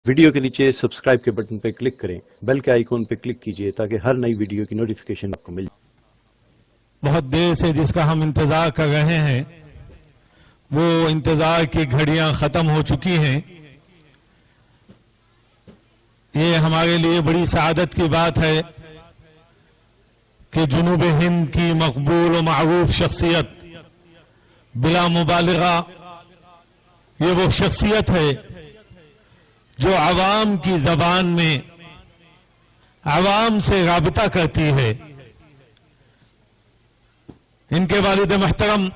Video کے نیچے subscribe کے بٹن پہ کلک کریں، بیل کے آئیکن پہ کلک کیجئے تاکہ ہر نئی ویڈیو کی نوٹیفیکیشن آپ کو مل جائے۔ بہت دیر سے جس کا ہم انتظار کر رہے ہیں وہ انتظار کی گھڑیاں ختم ہو چکی ہیں۔ یہ ہمارے لیے بڑی سعادت کی بات ہے کہ جنوب ہند کی مقبول و معروف شخصیت بلا مبالغہ یہ وہ شخصیت ہے جو عوام کی زبان میں عوام سے رابطہ کرتی ہے۔ ان کے والد محترم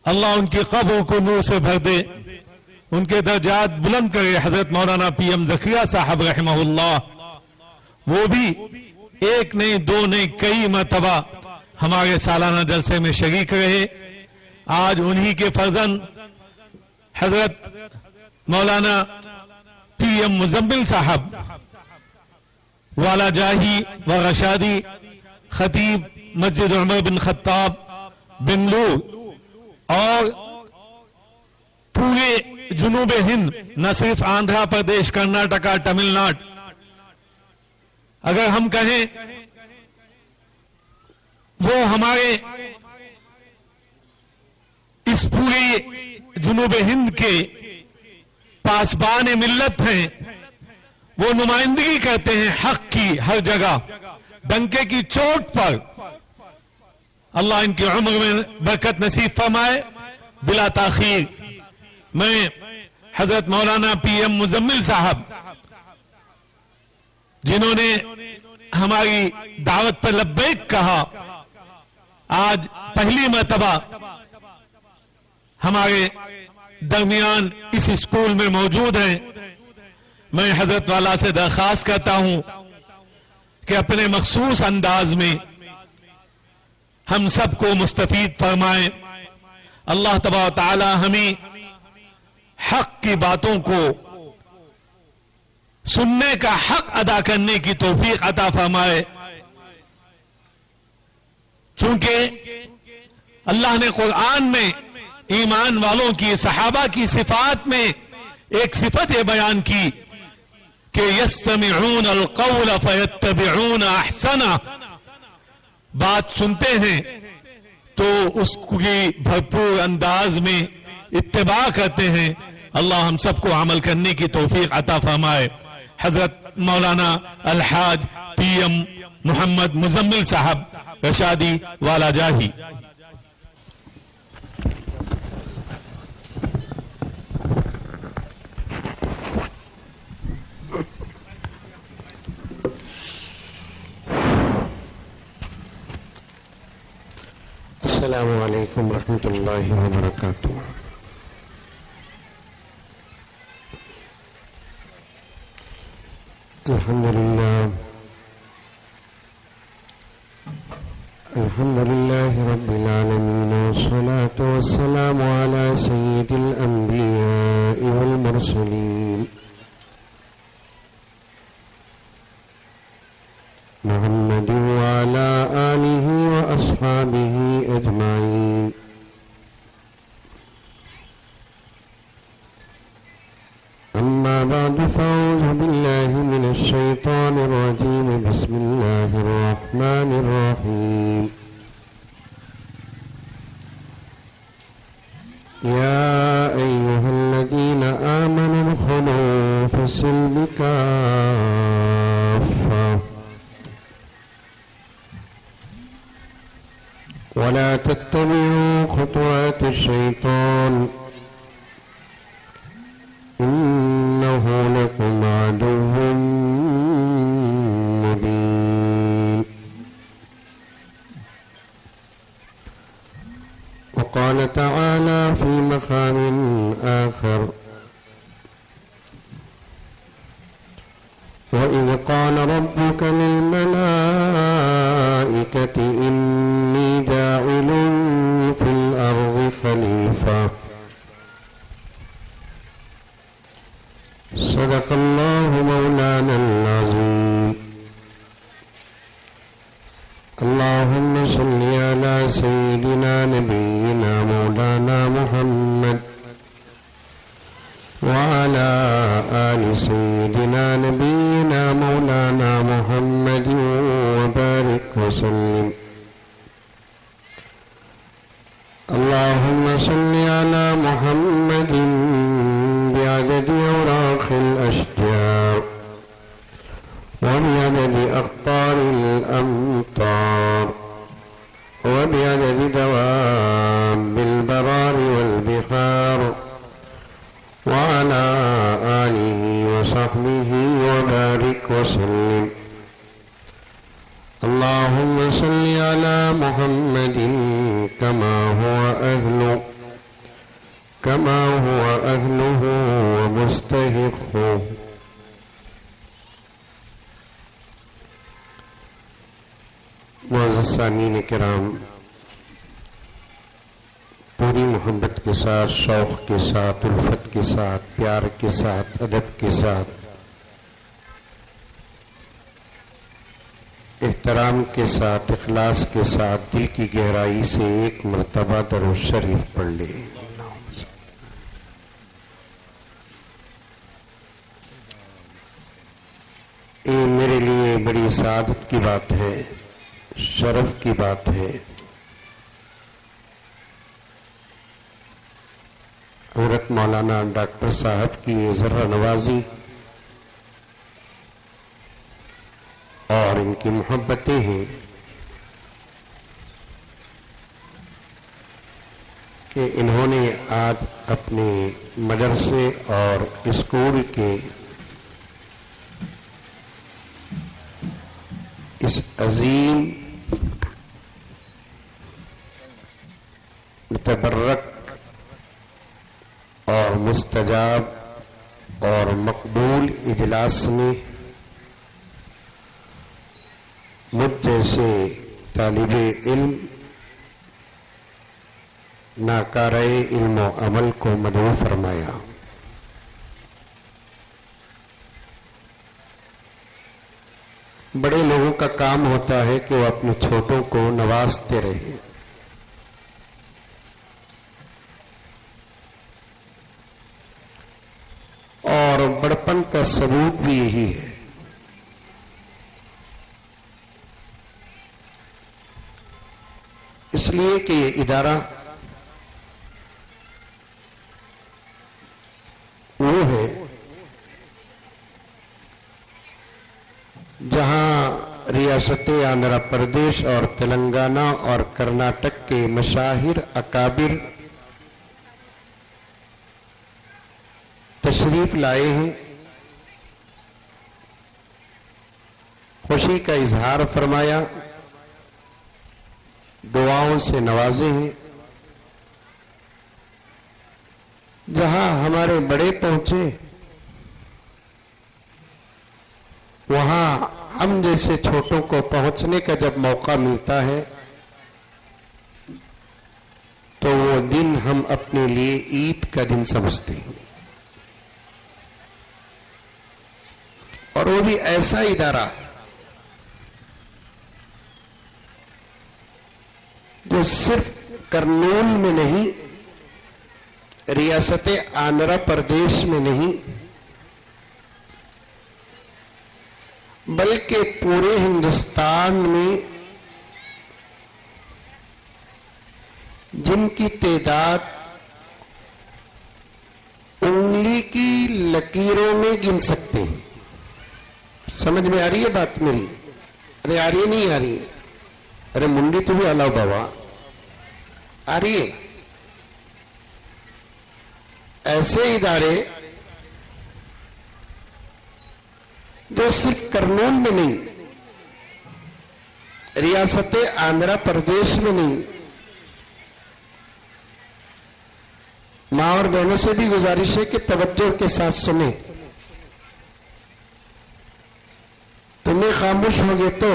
اللہ ان کی قبر کو نور سے بھر دے، ان کے درجات بلند کرے، حضرت مولانا پی ایم ذکریا صاحب رحمہ اللہ، وہ بھی ایک نہیں دو نہیں کئی مرتبہ ہمارے سالانہ جلسے میں شریک رہے۔ آج انہی کے فرزند حضرت مولانا پی ایم مزمل صاحب والا جاہی و رشادی خطیب مسجد عمر بن خطاب بنگلور اور پورے جنوب ہند، نہ صرف آندھرا پردیش، کرناٹکا، تمل ناڈو، اگر ہم کہیں وہ ہمارے اس پورے جنوب ہند کے پاسبان ملت ہیں، وہ نمائندگی کرتے ہیں حق کی ہر جگہ، ڈنکے کی چوٹ پر۔ اللہ ان کی عمر میں برکت نصیب فرمائے۔ بلا تاخیر میں حضرت مولانا پی ایم مزمل صاحب جنہوں نے ہماری دعوت پر لبیک کہا، آج پہلی مرتبہ ہمارے درمیان اس اسکول میں موجود ہیں۔ میں حضرت والا سے درخواست کرتا ہوں کہ اپنے مخصوص انداز میں ہم سب کو مستفید فرمائیں۔ اللہ تبارک و تعالی ہمیں حق کی باتوں کو سننے کا حق ادا کرنے کی توفیق عطا فرمائے، چونکہ اللہ نے قرآن میں ایمان والوں کی، صحابہ کی صفات میں ایک صفت یہ بیان کی کہ یستمعون القول فیتبعون احسنہ، بات سنتے ہیں تو اس کی بھرپور انداز میں اتباع کرتے ہیں۔ اللہ ہم سب کو عمل کرنے کی توفیق عطا فرمائے۔ حضرت مولانا الحاج پی ایم محمد مزمل صاحب رشادی والا جاہی۔ السلام علیکم ورحمۃ اللہ وبرکاتہ۔ الحمد للہ رب العالمین والصلاة والسلام علی سید الانبیاء والمرسلین محمد وعلى آلہ وأصحابہ اجمعین۔ اما بعد فاعوذ باللہ من الشیطان الرجیم، بسم اللہ الرحمن الرحیم۔ یا ایہا الذین آمنوا ادخلوا فی السلم کافہ ولا تتبعوا خطوات الشيطان إنه لكم عدو مبين۔ وقال تعالى في مقام آخر: وإذ قال ربك للملائكة إني جاعل في الأرض خليفة۔ صدق الله مولانا العظيم۔ اللهم صل على سيدنا نبينا مولانا محمد وعلى سيدنا نبينا مولانا محمد وبارك وسلم. اللهم صل على محمد بعدد أوراق الأشجار وبعدد أقطار الأمطار وبعدد دواب البرار والبحار وعلى آله وصحبه وبارك وسلم. اللهم صل على محمد كما هو أهله ومستحقه. معزز سامعین کرام، پوری محبت کے ساتھ، شوق کے ساتھ، الفت کے ساتھ، پیار کے ساتھ، ادب کے ساتھ، احترام کے ساتھ، اخلاص کے ساتھ، دل کی گہرائی سے ایک مرتبہ درود شریف پڑھ لے. یہ میرے لیے بڑی سعادت کی بات ہے، شرف کی بات ہے. حضرت مولانا ڈاکٹر صاحب کی یہ ذرہ نوازی اور ان کی محبتیں ہیں کہ انہوں نے آج اپنے مدرسے اور اسکول کے اس عظیم متبرک اور مستجاب اور مقبول اجلاس میں مجھ جیسے طالب علم ناکارہ علم و عمل کو مدعو فرمایا. بڑے لوگوں کا کام ہوتا ہے کہ وہ اپنے چھوٹوں کو نوازتے رہیں. اور بڑپن کا ثبوت بھی یہی ہے. اس لیے کہ یہ ادارہ وہ ہے جہاں ریاست آندھرا پردیش اور تلنگانہ اور کرناٹک کے مشاہیر اکابر تشریف لائے ہیں، خوشی کا اظہار فرمایا، دعاؤں سے نوازے ہیں. جہاں ہمارے بڑے پہنچے وہاں ہم جیسے چھوٹوں کو پہنچنے کا جب موقع ملتا ہے تو وہ دن ہم اپنے لیے عید کا دن سمجھتے ہیں. اور وہ بھی ایسا ادارہ جو صرف کرنول میں نہیں، ریاست آندھرا پردیش میں نہیں، بلکہ پورے ہندوستان میں جن کی تعداد انگلی کی لکیروں میں گن سکتے ہیں. سمجھ میں آ رہی ہے بات میری؟ ارے آ رہی ہے نہیں آ رہی ہے؟ ارے منڈی تو بھی اللہ بابا آ رہی ہے. ایسے ادارے جو صرف کرنول میں نہیں، ریاست آندھرا پردیش میں نہیں. ماں اور بہنوں سے بھی گزارش ہے کہ توجہ کے ساتھ سنیں. تمہیں خاموش ہوگے تو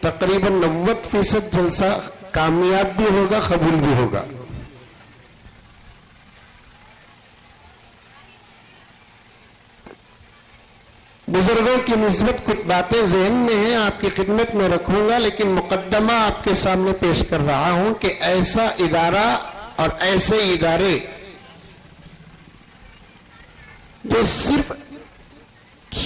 تقریباً 90% جلسہ کامیاب بھی ہوگا، قبول بھی ہوگا. بزرگوں کی نسبت کچھ باتیں ذہن میں ہیں، آپ کی خدمت میں رکھوں گا، لیکن مقدمہ آپ کے سامنے پیش کر رہا ہوں کہ ایسا ادارہ اور ایسے ادارے جو صرف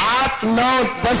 8, 9, 10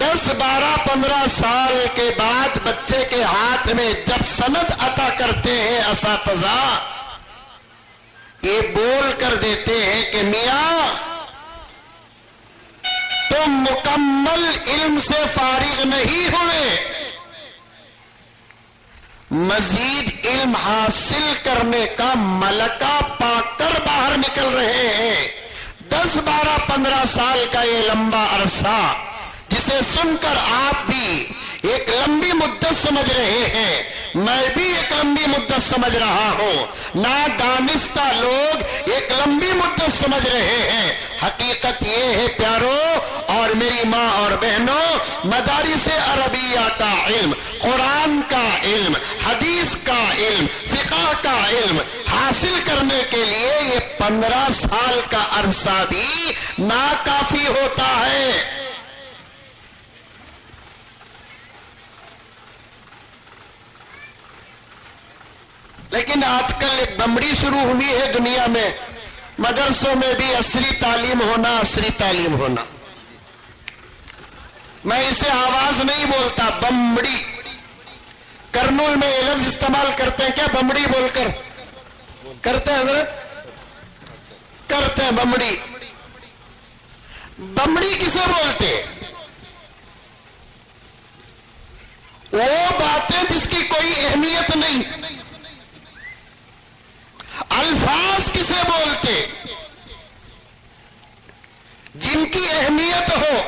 10-12-15 سال کے بعد بچے کے ہاتھ میں جب سند عطا کرتے ہیں اساتذہ، یہ بول کر دیتے ہیں کہ میاں تم مکمل علم سے فارغ نہیں ہوئے، مزید علم حاصل کرنے کا ملکہ پا کر باہر نکل رہے ہیں۔ 10-12-15 سال کا یہ لمبا عرصہ جسے سن کر آپ بھی ایک لمبی مدت سمجھ رہے ہیں، میں بھی ایک لمبی مدت سمجھ رہا ہوں، نادانستہ لوگ ایک لمبی مدت سمجھ رہے ہیں۔ حقیقت یہ ہے پیارو اور میری ماں اور بہنوں، مدارس عربیہ کا علم، قرآن کا علم، حدیث کا علم، فقہ کا علم حاصل کرنے کے لیے یہ 15 سال کا عرصہ بھی ناکافی ہوتا ہے۔ لیکن آج کل ایک بمڑی شروع ہوئی ہے دنیا میں، مدرسوں میں بھی عصری تعلیم ہونا، عصری تعلیم ہونا۔ میں اسے آواز نہیں بولتا، بمڑی۔ کرنول میں یہ لفظ استعمال کرتے ہیں کیا؟ بمڑی بول کر کرتے ہیں حضرت؟ کرتے ہیں بمڑی۔ بمڑی کسے بولتے؟ وہ باتیں جس کی کوئی اہمیت نہیں۔ الفاظ کسے بولتے؟ جن کی اہمیت ہو۔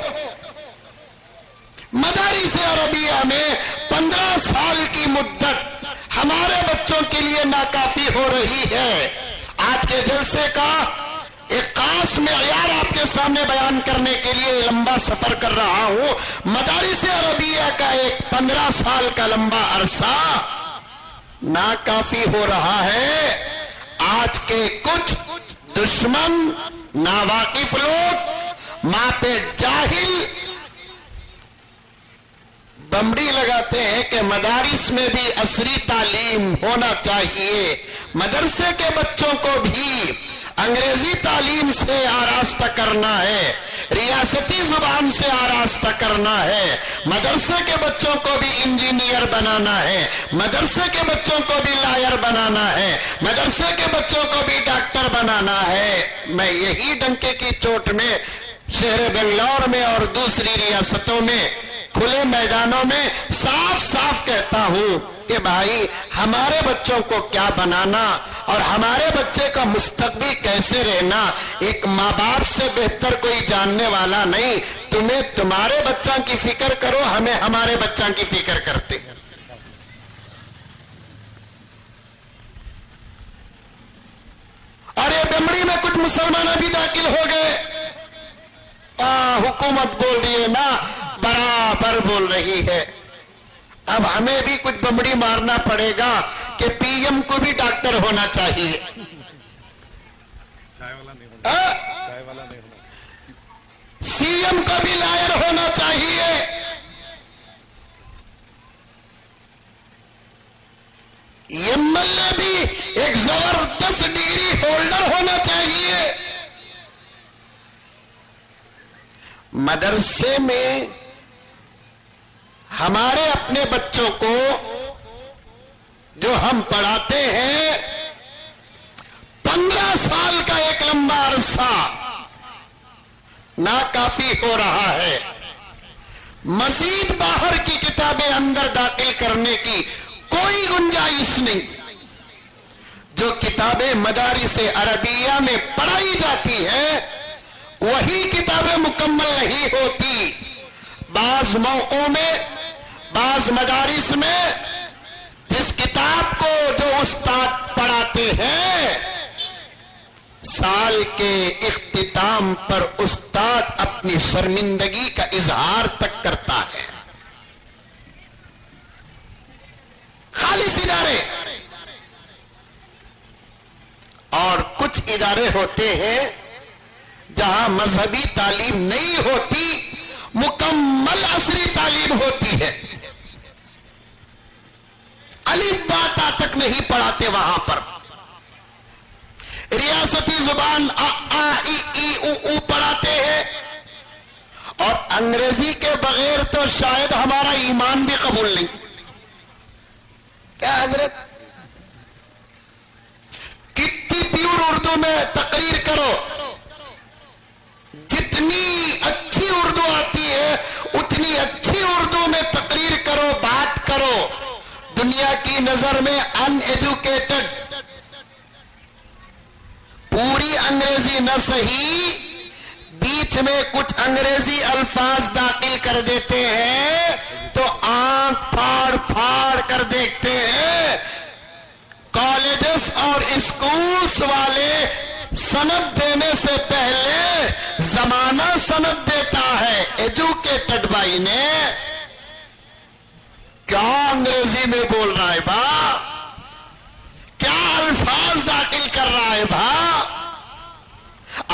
مدارس عربیہ میں 15 سال کی مدت ہمارے بچوں کے لیے ناکافی ہو رہی ہے۔ آج کے جلسے کا ایک خاص معیار آپ کے سامنے بیان کرنے کے لیے لمبا سفر کر رہا ہوں۔ مدارس عربیہ کا ایک 15 سال کا لمبا عرصہ ناکافی ہو رہا ہے۔ آج کے کچھ دشمن، ناواقف لوگ، ماپے جاہل بمڑی لگاتے ہیں کہ مدارس میں بھی عصری تعلیم ہونا چاہیے، مدرسے کے بچوں کو بھی انگریزی تعلیم سے آراستہ کرنا ہے، ریاستی زبان سے آراستہ کرنا ہے، مدرسے کے بچوں کو بھی انجینئر بنانا ہے، مدرسے کے بچوں کو بھی لائر بنانا ہے، مدرسے کے بچوں کو بھی ڈاکٹر بنانا ہے۔ میں یہی ڈنکے کی چوٹ میں شہر بنگلور میں اور دوسری ریاستوں میں کھلے میدانوں میں صاف صاف کہتا ہوں کہ بھائی ہمارے بچوں کو کیا بنانا اور ہمارے بچے کا مستقبل کیسے رہنا ایک ماں باپ سے بہتر کوئی جاننے والا نہیں۔ تمہیں تمہارے بچوں کی فکر کرو، ہمیں ہمارے بچوں کی فکر کرتے۔ اور یہ بمڑی میں کچھ مسلمان بھی داخل ہو گئے۔ حکومت بول رہی ہے نا، برابر بول رہی ہے۔ اب ہمیں بھی کچھ بمڑی مارنا پڑے گا کہ پی ایم کو بھی ڈاکٹر ہونا چاہیے، سی ایم کو بھی لائر ہونا چاہیے، ایم ایل اے بھی ایک زبردست ڈگری ہولڈر ہونا چاہیے۔ مدرسے میں ہمارے اپنے بچوں کو جو ہم پڑھاتے ہیں 15 سال کا ایک لمبا عرصہ ناکافی ہو رہا ہے۔ مزید باہر کی کتابیں اندر داخل کرنے کی کوئی گنجائش نہیں۔ جو کتابیں مدارس عربیہ میں پڑھائی جاتی ہے وہی کتابیں مکمل نہیں ہوتی۔ بعض موقعوں میں، بعض مدارس میں جس کتاب کو جو استاد پڑھاتے ہیں سال کے اختتام پر استاد اپنی شرمندگی کا اظہار تک کرتا ہے۔ خالص ادارے اور کچھ ادارے ہوتے ہیں جہاں مذہبی تعلیم نہیں ہوتی، مکمل عصری تعلیم ہوتی ہے۔ الف با تا تک نہیں پڑھاتے وہاں پر، ریاستی زبان آ ای ای او او پڑھاتے ہیں اور انگریزی کے بغیر تو شاید ہمارا ایمان بھی قبول نہیں. کیا حضرت؟ کتنی پیور اردو میں تقریر کرو، جتنی اچھی اردو آتی ہے اتنی اچھی اردو میں تقریر کرو، بات کرو. دنیا کی نظر میں ان ایجوکیٹڈ، پوری انگریزی نہ صحیح، بیچ میں کچھ انگریزی الفاظ داخل کر دیتے ہیں تو آنکھ پھاڑ پھاڑ کر دیکھتے ہیں. کالجز اور اسکولز والے سند دینے سے پہلے زمانہ سند دیتا ہے. ایجوکیٹڈ بھائی نے کیا انگریزی میں بول رہا ہے با، کیا الفاظ داخل کر رہا ہے با.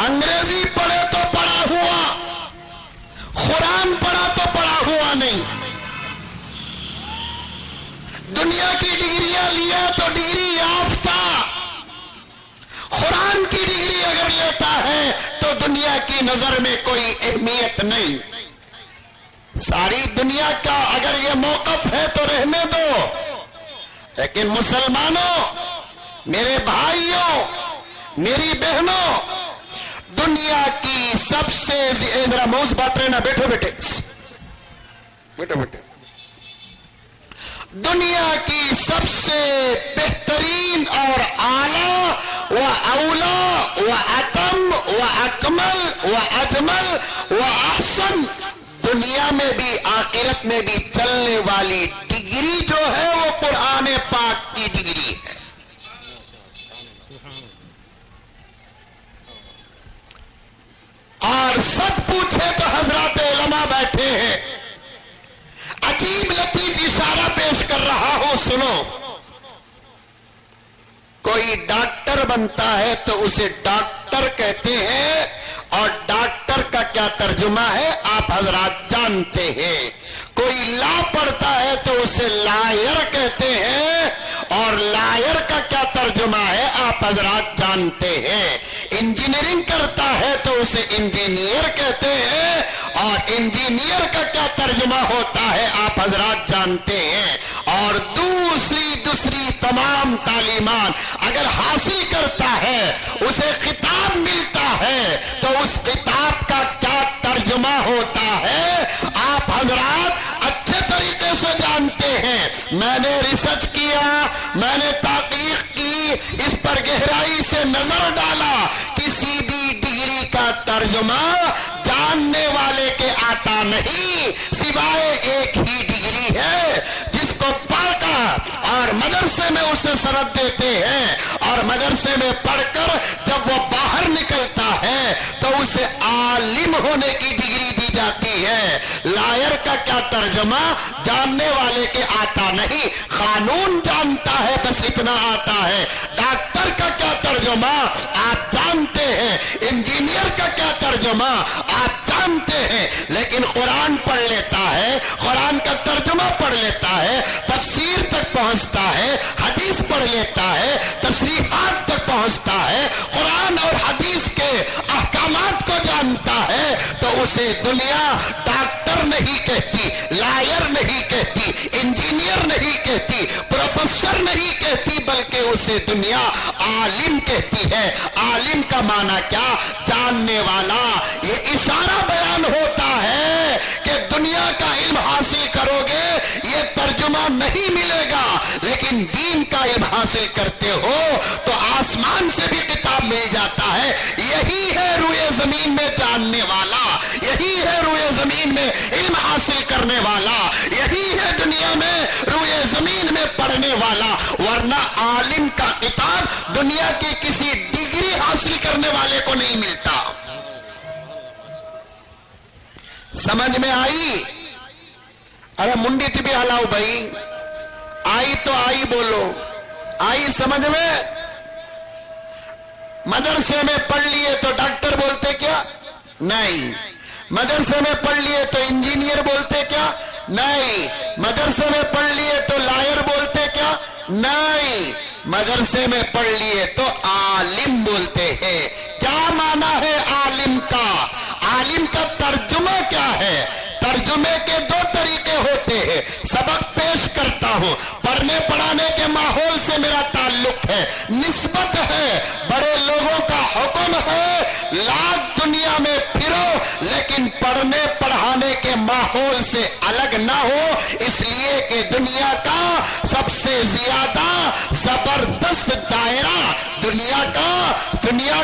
انگریزی پڑھے تو پڑھا ہوا، قرآن پڑھا تو پڑھا ہوا نہیں. دنیا کی ڈگریاں لیا تو ڈگری یافتہ، قرآن کی ڈگری اگر لیتا ہے تو دنیا کی نظر میں کوئی اہمیت نہیں. ساری دنیا کا اگر یہ موقف ہے تو رہنے دو، لیکن مسلمانوں، میرے بھائیوں، میری بہنوں، دنیا کی سب سے ذرا موز بات رہنا، بیٹھو بیٹھے بیٹھو بیٹھے. دنیا کی سب سے بہترین اور اعلیٰ و اولا و اتم و اکمل و اجمل و احسن، دنیا میں بھی آخرت میں بھی چلنے والی ڈگری جو ہے وہ قرآن پاک کی ڈگری ہے. اور سب پوچھے تو حضرات علماء بیٹھے ہیں. عجیب لطیف اشارہ پیش کر رہا ہوں، سنو. کوئی ڈاکٹر بنتا ہے تو اسے ڈاکٹر کہتے ہیں، اور ڈاکٹر کا کیا ترجمہ ہے آپ حضرات جانتے ہیں. کوئی لا پڑھتا ہے تو اسے لائر کہتے ہیں، اور لائر کا کیا ترجمہ ہے آپ حضرات جانتے ہیں. انجینئرنگ کرتا ہے تو اسے انجینئر کہتے ہیں، اور انجینئر کا کیا ترجمہ ہوتا ہے آپ حضرات جانتے ہیں. اور دوسری تمام تعلیمات اگر حاصل کرتا ہے، اسے خطاب ملتا ہے تو اس خطاب کا کیا ترجمہ ہوتا ہے آپ حضرات اچھے طریقے سے جانتے ہیں. میں نے ریسرچ کیا، میں نے تحقیق کی، اس پر گہرائی سے نظر ڈالا. کسی بھی ڈگری کا ترجمہ جاننے والے کے آتا نہیں، سوائے ایک ہی ڈگری ہے جس کو پڑھ کر اور مدرسے میں اسے سند دیتے ہیں، اور مدرسے میں پڑھ کر جب وہ باہر نکلتا ہے تو اسے عالم ہونے کی ڈگری دی جاتی ہے. لائر کا کیا ترجمہ جاننے والے کے آتا نہیں، قانون جانتا ہے بس اتنا آتا ہے. ڈاکٹر کا کیا ترجمہ آپ جانتے ہیں، انجینئر کا کیا ترجمہ آپ جانتے ہیں، لیکن قرآن پڑھ لیتا ہے، قرآن کا ترجمہ پڑھ لیتا ہے، تفسیر تک پہنچتا ہے، حدیث پڑھ لیتا ہے، تشریحات تک پہنچتا ہے، قرآن اور حدیث کے احکامات کو جانتا ہے، تو اسے دنیا ڈاکٹر نہیں کہتی، لائر نہیں کہتی، انجینئر نہیں کہتی، پروفیسر نہیں کہتی، بلکہ اسے دنیا عالم کہتی ہے. عالم کا معنی کیا؟ جاننے والا. یہ اشارہ بیان ہوتا ہے کہ دنیا کا علم حاصل کرو گے یہ ترجمہ نہیں ملے گا، لیکن دین کا علم حاصل کرتے ہو تو آسمان سے بھی کتاب مل جاتا ہے. یہی ہے روئے زمین میں جاننے والا، یہی ہے روئے زمین میں علم حاصل کرنے والا، یہی ہے دنیا میں روئے زمین میں پڑھنے والا. ورنہ عالم کا کتاب دنیا کی کسی ڈگری حاصل کرنے والے کو نہیں ملتا. سمجھ میں آئی؟ ارے منڈی تھی بھی ہلاؤ بھائی، آئی تو آئی بولو، آئی سمجھ میں؟ مدرسے میں پڑھ لیے تو ڈاکٹر بولتے کیا؟ نہیں. مدرسے میں پڑھ لیے تو انجینئر بولتے کیا؟ نہیں. مدرسے میں پڑھ لیے تو لائر بولتے کیا؟ نہیں. مدرسے میں پڑھ لیے تو عالم بولتے ہیں. کیا معنی ہے عالم کا؟ عالم کا ترجمہ کیا ہے؟ ترجمے کے دو طریقے ہوتے ہیں. سبق پیش کرتا ہوں، پڑھنے پڑھانے کے ماحول سے میرا تعلق ہے، نسبت ہے، بڑے لوگوں کا حکم ہے، لاکھ دنیا میں پھرو لیکن پڑھنے پڑھانے کے ماحول سے الگ نہ ہو، اس لیے کہ دنیا کا سب سے زیادہ زبردست دائرہ، دنیا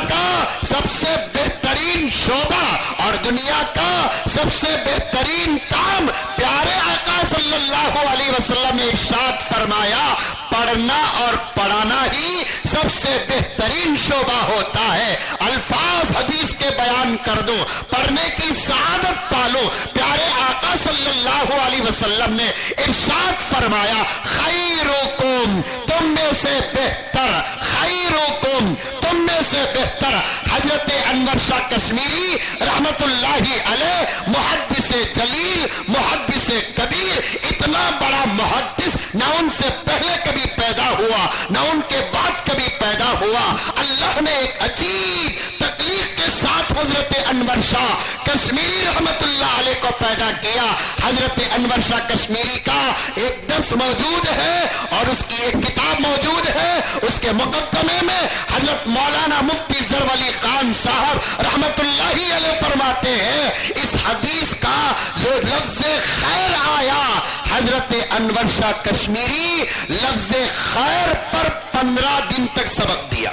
کا سب سے بہترین شعبہ اور دنیا کا سب سے بہترین کام، پیارے آقا صلی اللہ علیہ وسلم نے ارشاد فرمایا پڑھنا اور پڑھانا ہی سب سے بہترین شعبہ ہوتا ہے. الفاظ حدیث کے بیان کر دو، پڑھنے کی سعادت پالو. پیارے آقا صلی اللہ علیہ وسلم نے ارشاد فرمایا خیرکم، تم میں سے بہتر، خیرکم، تم میں سے بہتر. حضرت انور شاہ کشمیری رحمت اللہ علیہ، محدث جلیل، محدث کبیر، اتنا بڑا محدث نہ ان سے پہلے کبھی پیدا ہوا نہ ان کے بعد کبھی پیدا ہوا. اللہ نے ایک عجیب تکلیف کے ساتھ حضرت انور شاہ کشمیری رحمت اللہ علیہ کو پیدا کیا. حضرت انور شاہ کشمیری کا ایک درس موجود ہے اور اس کی ایک کتاب موجود ہے. اس کے مقدمے میں حضرت مولانا مفتی ظفر علی خان صاحب رحمت اللہ علیہ فرماتے ہیں اس حدیث کا جو لفظ خیر آیا، حضرت انور شاہ کشمیری لفظ خیر پر 15 دن تک سبق دیا.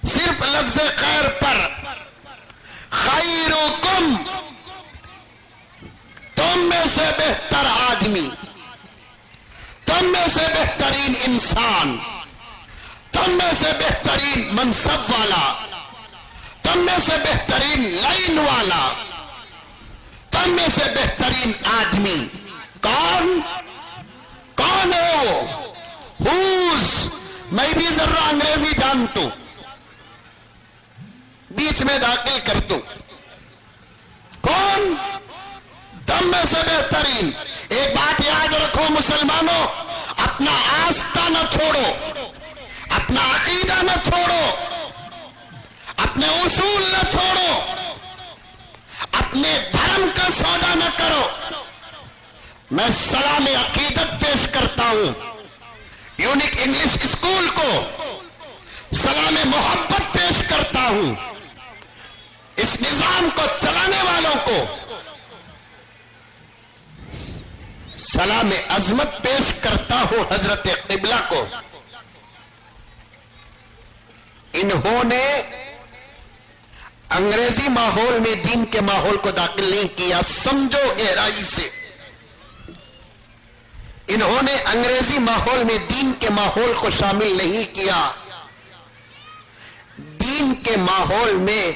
صرف لفظ خیر پر. خیرکم، تم میں سے بہتر آدمی، تم میں سے بہترین انسان، تم میں سے بہترین منصب والا، تم میں سے بہترین لائن والا، تم میں سے بہترین آدمی کون ہو؟ ہوز. میں بھی ذرا انگریزی جانتا ہوں، بیچ میں داخل کر دوں. کون؟ تم میں سے بہترین. ایک بات یاد رکھو مسلمانوں، اپنا آستہ نہ چھوڑو، اپنا عقیدہ نہ چھوڑو، اپنے اصول نہ چھوڑو، اپنے دھرم کا سودا نہ کرو. میں سلام عقیدت پیش کرتا ہوں یونیک انگلش اسکول کو، سلام محبت پیش کرتا ہوں اس نظام کو چلانے والوں کو، سلام عظمت پیش کرتا ہوں حضرت قبلہ کو. انہوں نے انگریزی ماحول میں دین کے ماحول کو داخل نہیں کیا. سمجھو گہرائی سے، انہوں نے انگریزی ماحول میں دین کے ماحول کو شامل نہیں کیا. دین کے ماحول میں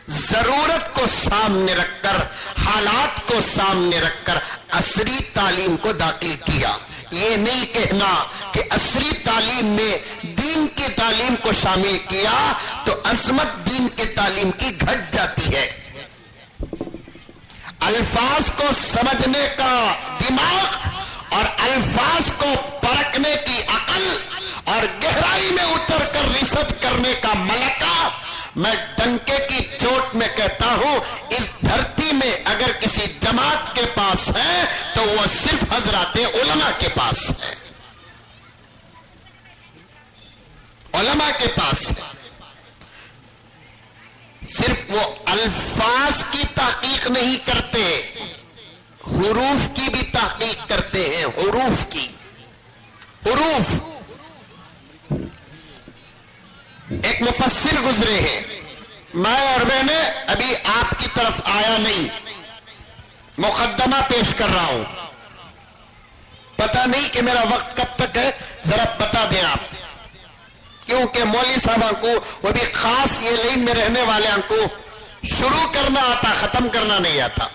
ضرورت کو سامنے رکھ کر، حالات کو سامنے رکھ کر عصری تعلیم کو داخل کیا. یہ نہیں کہنا کہ عصری تعلیم میں دین کی تعلیم کو شامل کیا تو عظمت دین کی تعلیم کی گھٹ جاتی ہے. الفاظ کو سمجھنے کا دماغ اور الفاظ کو پرکھنے کی عقل اور گہرائی میں اتر کر ریسرچ کرنے کا ملکہ، میں ڈنکے کی چوٹ میں کہتا ہوں اس دھرتی میں اگر کسی جماعت کے پاس ہے تو وہ صرف حضرات علماء کے پاس ہے، علماء کے پاس ہے. صرف وہ الفاظ کی تحقیق نہیں کرتے، حروف کی بھی تحقیق کرتے ہیں. حروف کی، حروف. ایک مفسر گزرے ہیں، میں اور میں نے ابھی آپ کی طرف آیا نہیں، مقدمہ پیش کر رہا ہوں. پتہ نہیں کہ میرا وقت کب تک ہے، ذرا بتا دیں آپ، کیونکہ مولوی صاحبوں کو، وہ بھی خاص یہ لائن میں رہنے والوں کو شروع کرنا آتا، ختم کرنا نہیں آتا.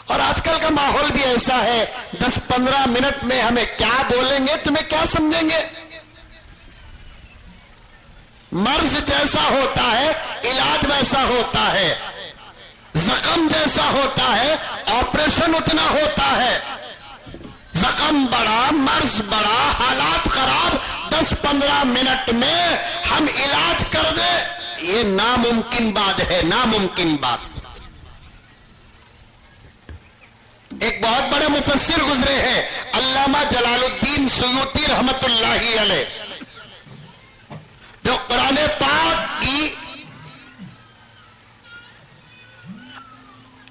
اور آج کل کا ماحول بھی ایسا ہے، 10-15 منٹ میں ہمیں کیا بولیں گے، تمہیں کیا سمجھیں گے. مرض جیسا ہوتا ہے علاج ویسا ہوتا ہے، زخم جیسا ہوتا ہے آپریشن اتنا ہوتا ہے. زخم بڑا، مرض بڑا، حالات خراب، 10-15 منٹ میں ہم علاج کر دیں، یہ ناممکن بات ہے، ناممکن بات۔ ایک بہت بڑے مفسر گزرے ہیں علامہ جلال الدین سیوطی رحمت اللہ علیہ، جو قرآن پاک کی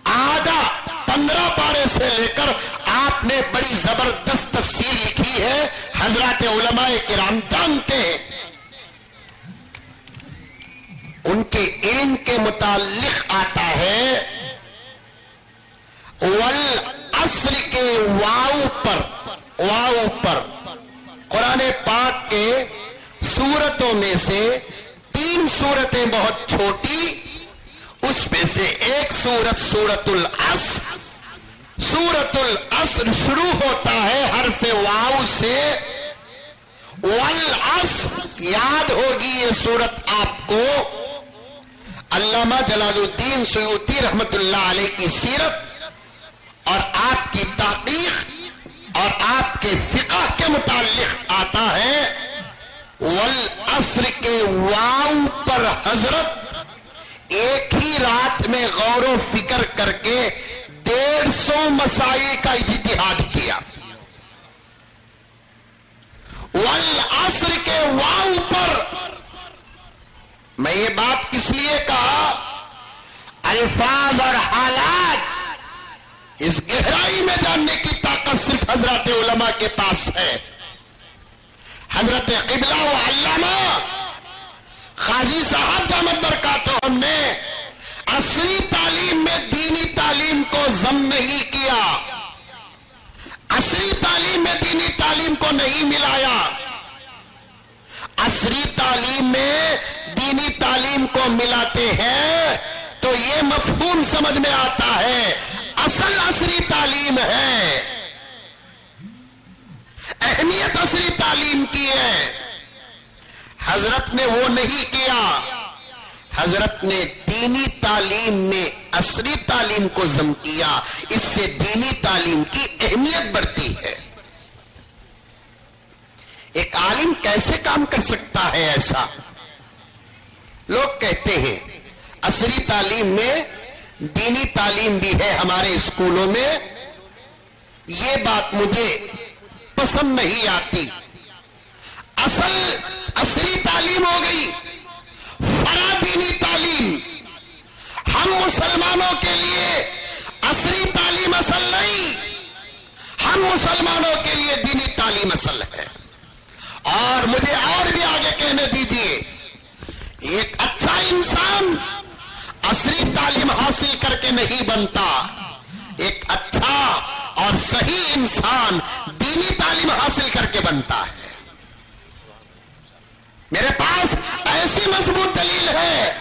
آدھا 15 پارے سے لے کر آپ نے بڑی زبردست تفسیر لکھی ہے، حضرات علماء کرام جانتے ہیں۔ ان کے علم کے متعلق آتا ہے والعصر کے واو پر قرآن پاک کے سورتوں میں سے 3 سورتیں بہت چھوٹی، اس میں سے ایک سورت سورت العصر، سورت العصر شروع ہوتا ہے حرف واو سے، والعصر یاد ہوگی یہ سورت آپ کو، علامہ جلال الدین سیوطی رحمت اللہ علیہ کی سیرت اور آپ کی تحقیق اور آپ کے فقہ کے متعلق آتا ہے والعصر کے واو پر حضرت ایک ہی رات میں غور و فکر کر کے 150 مسائل کا اجتہاد کیا۔ والعصر کے واو پر میں یہ بات کس لیے کہا، الفاظ اور حالات اس گہرائی میں جاننے کی طاقت صرف حضرات علماء کے پاس ہے۔ حضرت قبلہ و علامہ قاضی صاحب دامت برکاتہم نے عصری تعلیم میں دینی تعلیم کو ضم نہیں کیا، عصری تعلیم میں دینی تعلیم کو نہیں ملایا، عصری تعلیم میں دینی تعلیم کو ملاتے ہیں تو یہ مفہوم سمجھ میں آتا ہے اصل عصری تعلیم ہے، اہمیت عصری تعلیم کی ہے۔ حضرت نے وہ نہیں کیا، حضرت نے دینی تعلیم میں عصری تعلیم کو ضم کیا، اس سے دینی تعلیم کی اہمیت بڑھتی ہے۔ ایک عالم کیسے کام کر سکتا ہے ایسا؟ لوگ کہتے ہیں عصری تعلیم میں دینی تعلیم بھی ہے ہمارے اسکولوں میں، یہ بات مجھے پسند نہیں آتی۔ اصل عصری تعلیم ہو گئی فرا دینی تعلیم، ہم مسلمانوں کے لیے عصری تعلیم اصل نہیں، ہم مسلمانوں کے لیے دینی تعلیم اصل ہے۔ اور مجھے اور بھی آگے کہنے دیجئے، ایک اچھا انسان عصری تعلیم حاصل کر کے نہیں بنتا، ایک اچھا اور صحیح انسان دینی تعلیم حاصل کر کے بنتا ہے۔ میرے پاس ایسی مضبوط دلیل ہے،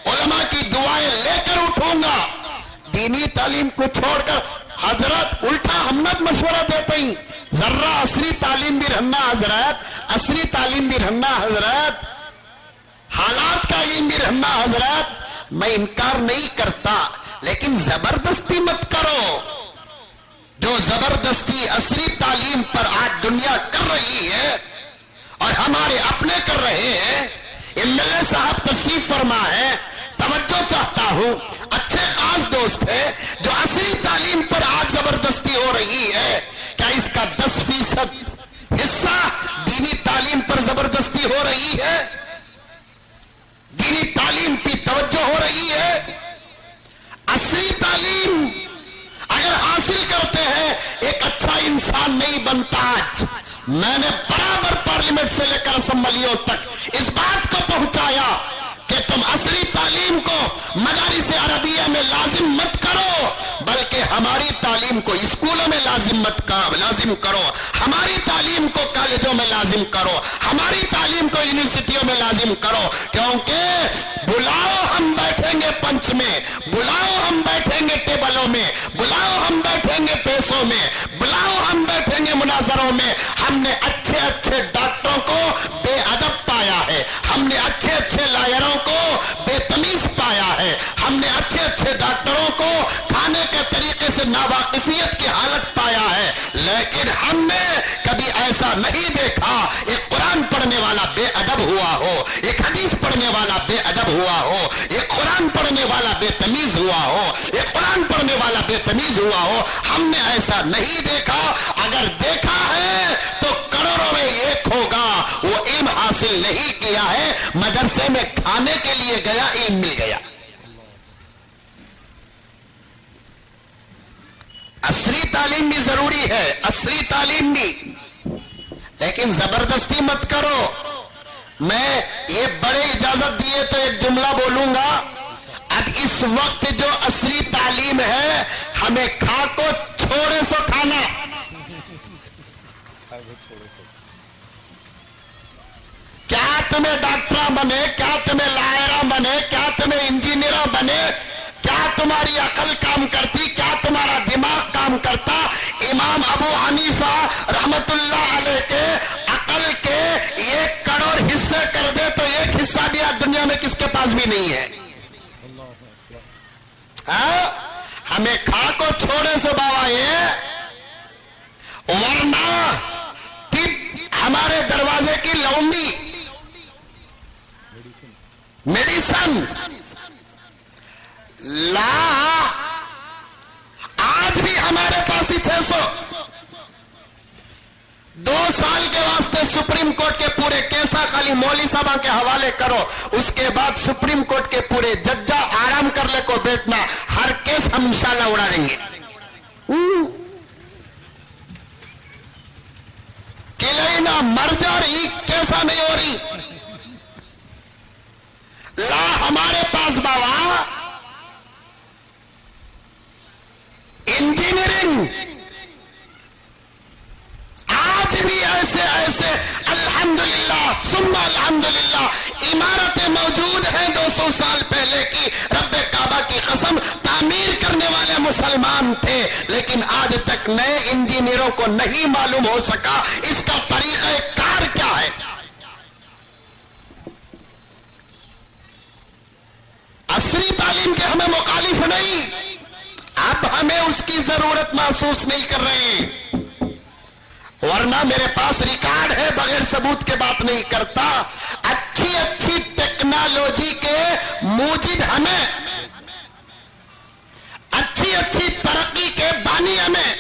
علماء کی دعائیں لے کر اٹھوں گا، دینی تعلیم کو چھوڑ کر حضرت الٹا ہم نہ مشورہ دیتے ہیں، ذرہ عصری تعلیم بھی رہنا حضرت، عصری تعلیم بھی رہنا حضرت، حالات کا علم بھی رہنا حضرت۔ میں انکار نہیں کرتا، لیکن زبردستی مت کرو۔ جو زبردستی عصری تعلیم پر آج دنیا کر رہی ہے اور ہمارے اپنے کر رہے ہیں، MLA صاحب تشریف فرما ہے، توجہ چاہتا ہوں، اچھے خاص دوست ہے، جو عصری تعلیم پر آج زبردستی ہو رہی ہے، کیا اس کا 10% حصہ دینی تعلیم پر زبردستی ہو رہی ہے؟ دینی تعلیم کی توجہ ہو رہی ہے؟ عصری تعلیم اگر حاصل کرتے ہیں ایک اچھا انسان نہیں بنتا۔ میں نے برابر پارلیمنٹ سے لے کر اسمبلیوں تک اس بات کو پہنچایا کہ تم عصری تعلیم کو مدارس عربیہ میں لازم مت کرو، بلکہ ہماری تعلیم کو اسکولوں میں لازم کرو، ہماری تعلیم کو کالجوں میں لازم کرو، ہماری تعلیم کو یونیورسٹیوں میں لازم کرو، کیونکہ بلاؤ ہم بیٹھیں گے پنچ میں، بلاؤ ہم بیٹھیں گے ٹیبلوں میں، بلاؤ ہم بیٹھیں گے پیسوں میں، بلاؤ ہم بیٹھیں گے مناظروں میں۔ ہم نے اچھے اچھے ڈاکٹروں کو بے ادب پایا ہے، ہم نے اچھے اچھے لائروں کو بے تمیز پایا ہے، ہم نے اچھے اچھے ڈاکٹروں کو کھانے کے طریقے سے ناواقفیت کی حالت پایا ہے، لیکن ہم نے کبھی ایسا نہیں دیکھا ایک قرآن پڑھنے پڑھنے والا بے ادب ہوا ہو، ایک حدیث پڑھنے والا بے ادب ہوا ہو، ایک قرآن پڑھنے والا بے تمیز ہوا ہو، ایک قرآن پڑھنے والا بے تمیز ہوا ہو، ہم نے ایسا نہیں دیکھا۔ اگر دیکھا ہے تو کروڑوں میں ایک ہوگا، وہ علم حاصل نہیں کیا ہے، مدرسے میں کھانے کے لیے گیا، علم مل گیا۔ عصری تعلیم بھی ضروری ہے، عصری تعلیم بھی، لیکن زبردستی مت کرو۔ میں یہ بڑے اجازت دیے تو ایک جملہ بولوں گا، اب اس وقت جو عصری تعلیم ہے ہمیں کھا کو چھوڑے سو کھانا، کیا تمہیں ڈاکٹر بنے، کیا تمہیں لائرہ بنے، کیا تمہیں انجینئر بنے، کیا تمہاری عقل کام کرتی، کیا تمہارا دماغ کام کرتا؟ امام ابو حنیفہ رحمت اللہ علیہ کے عقل کے 1 کروڑ حصے کر دے تو ایک حصہ بھی آج دنیا میں کس کے پاس بھی نہیں ہے۔ ہمیں کھا کو چھوڑے سو بابا یہ، ورنہ ہمارے دروازے کی لونڈی میڈیسن لا، آج بھی ہمارے پاس ہی 600 2 سال کے واسطے سپریم کورٹ کے پورے کیسا خالی مولوی صاحبہ کے حوالے کرو، اس کے بعد سپریم کورٹ کے پورے ججا آرام کر لے کو بیٹھنا، ہر کیس ہم انشاءاللہ اڑا دیں گے۔ کلینا مر جا رہی، کیسا نہیں ہو رہی، لا ہمارے پاس بابا انجینئرنگ آج بھی ایسے ایسے الحمدللہ ثم الحمدللہ عمارتیں موجود ہیں 200 سال پہلے کی، رب کعبہ کی قسم تعمیر کرنے والے مسلمان تھے، لیکن آج تک نئے انجینئروں کو نہیں معلوم ہو سکا اس کا طریقہ کار کیا ہے۔ عصری تعلیم کے ہمیں مخالف نہیں، اب ہمیں اس کی ضرورت محسوس نہیں کر رہے ہیں، ورنہ میرے پاس ریکارڈ ہے، بغیر ثبوت کے بات نہیں کرتا۔ اچھی اچھی ٹیکنالوجی کے موجد ہمیں، اچھی اچھی ترقی کے بانی ہمیں،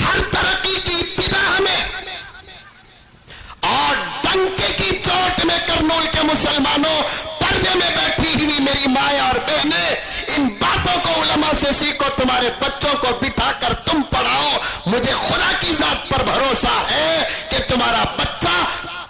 ہر ترقی کی ابتدا ہمیں، اور ڈنکے کی چوٹ میں کرنول کے مسلمانوں، پردے میں بیٹھی ہوئی میری مائیں اور بہنیں، ان باتوں کو علماء سے سیکھو، تمہارے بچوں کو بٹھا کر تم پڑھاؤ۔ مجھے خدا کی ذات پر بھروسہ ہے کہ تمہارا بچہ